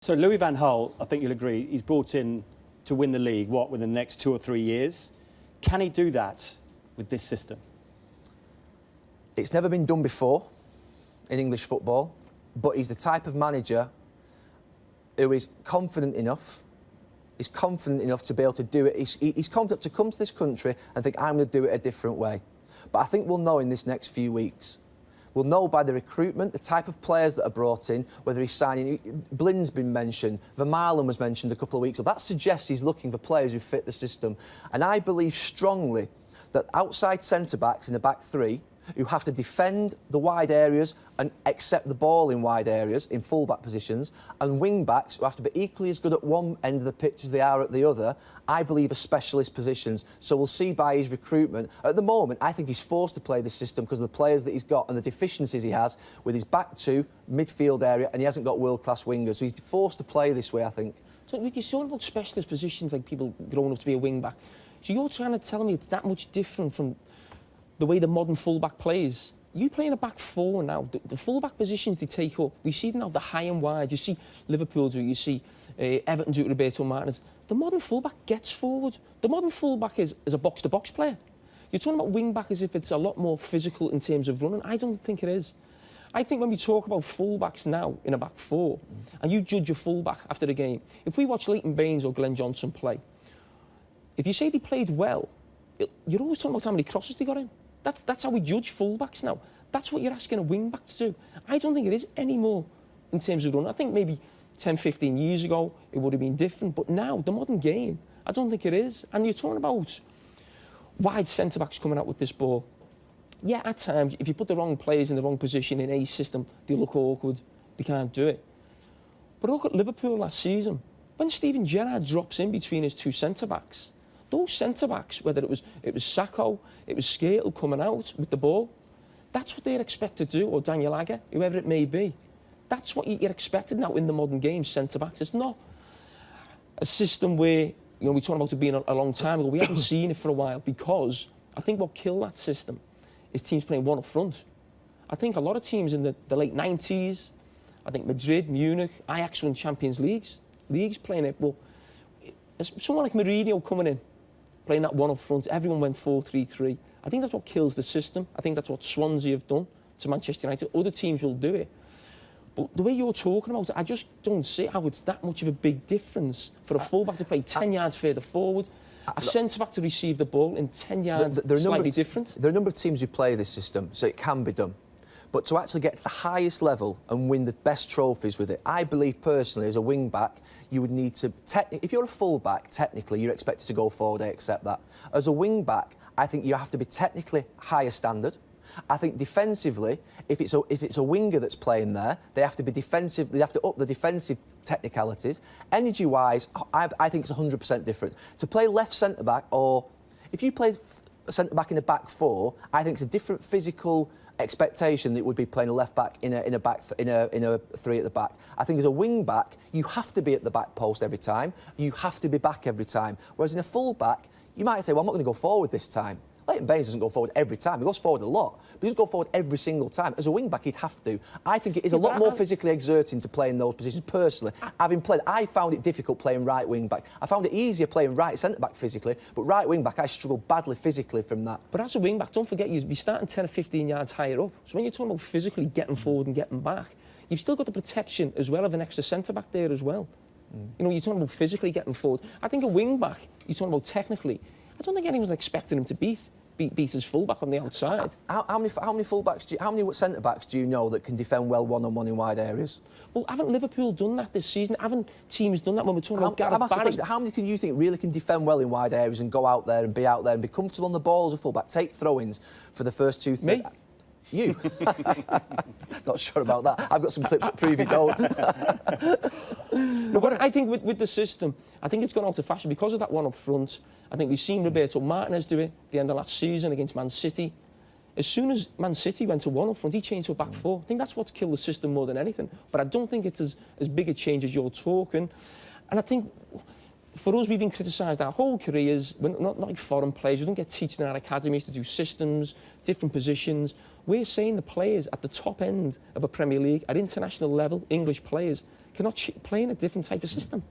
So Louis van Gaal, I think you'll agree, he's brought in to win the league, within the next 2 or 3 years. Can he do that with this system? It's never been done before in English football, but he's the type of manager who is confident enough to be able to do it. He's confident to come to this country and think, I'm going to do it a different way. But I think we'll know in this next few weeks. We'll know by the recruitment, the type of players that are brought in, whether he's signing. Blin's been mentioned, Vermaelen was mentioned a couple of weeks ago. That suggests he's looking for players who fit the system. And I believe strongly that outside centre-backs in the back three, who have to defend the wide areas and accept the ball in wide areas, in full-back positions, and wing-backs who have to be equally as good at one end of the pitch as they are at the other, I believe are specialist positions. So we'll see by his recruitment. At the moment, I think he's forced to play this system because of the players that he's got and the deficiencies he has with his back two, midfield area, and he hasn't got world-class wingers. So he's forced to play this way, I think. So you're talking about specialist positions, like people growing up to be a wing-back. So you're trying to tell me it's that much different from the way the modern full-back plays? You play in a back four now. The full-back positions they take up, we see now the high and wide. You see Liverpool do, you see Everton do Roberto Martinez. The modern full-back gets forward. The modern full-back is a box-to-box player. You're talking about wing-back as if it's a lot more physical in terms of running. I don't think it is. I think when we talk about full-backs now in a back four, and you judge a full-back after the game, if we watch Leighton Baines or Glenn Johnson play, if you say they played well, you're always talking about how many crosses they got in. That's how we judge full-backs now. That's what you're asking a wing-back to do. I don't think it is anymore in terms of run. I think maybe 10, 15 years ago it would have been different, but now, the modern game, I don't think it is. And you're talking about wide centre-backs coming out with this ball. Yeah, at times, if you put the wrong players in the wrong position in a system, they look awkward, they can't do it. But look at Liverpool last season. When Steven Gerrard drops in between his two centre-backs, those centre-backs, whether it was Sakho, it was Skrtel coming out with the ball, that's what they're expected to do, or Daniel Agger, whoever it may be. That's what you're expected now in the modern game, centre-backs. It's not a system where, we talked about it being a long time ago. We haven't seen it for a while because I think what killed that system is teams playing one up front. I think a lot of teams in the late 90s, I think Madrid, Munich, Ajax won Champions Leagues playing it. Well, someone like Mourinho coming in, playing that one up front, everyone went 4-3-3. I think that's what kills the system. I think that's what Swansea have done to Manchester United. Other teams will do it. But the way you're talking about it, I just don't see how it's that much of a big difference for a full-back to play 10 yards further forward, a centre-back to receive the ball in 10 yards, slightly different. There are a number of teams who play this system, so it can be done. But to actually get to the highest level and win the best trophies with it, I believe personally, as a wing-back, you would need to... If you're a full-back, technically, you're expected to go forward, I accept that. As a wing-back, I think you have to be technically higher standard. I think defensively, if it's a winger that's playing there, they have to be defensive. They have to up the defensive technicalities. Energy-wise, I think it's 100% different. To play left centre-back, or if you play centre-back in a back four, I think it's a different physical expectation that it would be playing a left back in a three at the back. I think as a wing back, you have to be at the back post every time. You have to be back every time. Whereas in a full back, you might say, well, I'm not going to go forward this time. Leighton Baines doesn't go forward every time. He goes forward a lot, but he doesn't go forward every single time. As a wing-back, he'd have to. I think it is a lot more physically exerting to play in those positions, personally. Having played, I found it difficult playing right wing-back. I found it easier playing right centre-back physically, but right wing-back, I struggled badly physically from that. But as a wing-back, don't forget, you'd be starting 10 or 15 yards higher up. So when you're talking about physically getting forward and getting back, you've still got the protection as well of an extra centre-back there as well. You're talking about physically getting forward. I think a wing-back, you're talking about technically, I don't think anyone's expecting him to beat his full-back on the outside. How many full-backs, how many centre-backs do you know that can defend well one-on-one in wide areas? Well, haven't Liverpool done that this season? Haven't teams done that when we're talking about Gareth Barry? How many can you think really can defend well in wide areas and go out there and be comfortable on the ball as a full-back, take throw-ins for the first 2-3... Me? You? Not sure about that. I've got some clips that prove you don't. No, but I think with the system, I think it's gone out of fashion because of that one up front. I think we've seen Roberto Martinez do it at the end of last season against Man City. As soon as Man City went to one up front, he changed to a back four. I think that's what's killed the system more than anything. But I don't think it's as big a change as you're talking. And I think for us, we've been criticised our whole careers. We're not like foreign players. We don't get teaching in our academies to do systems, different positions. We're saying the players at the top end of a Premier League, at international level, English players, cannot play in a different type of system.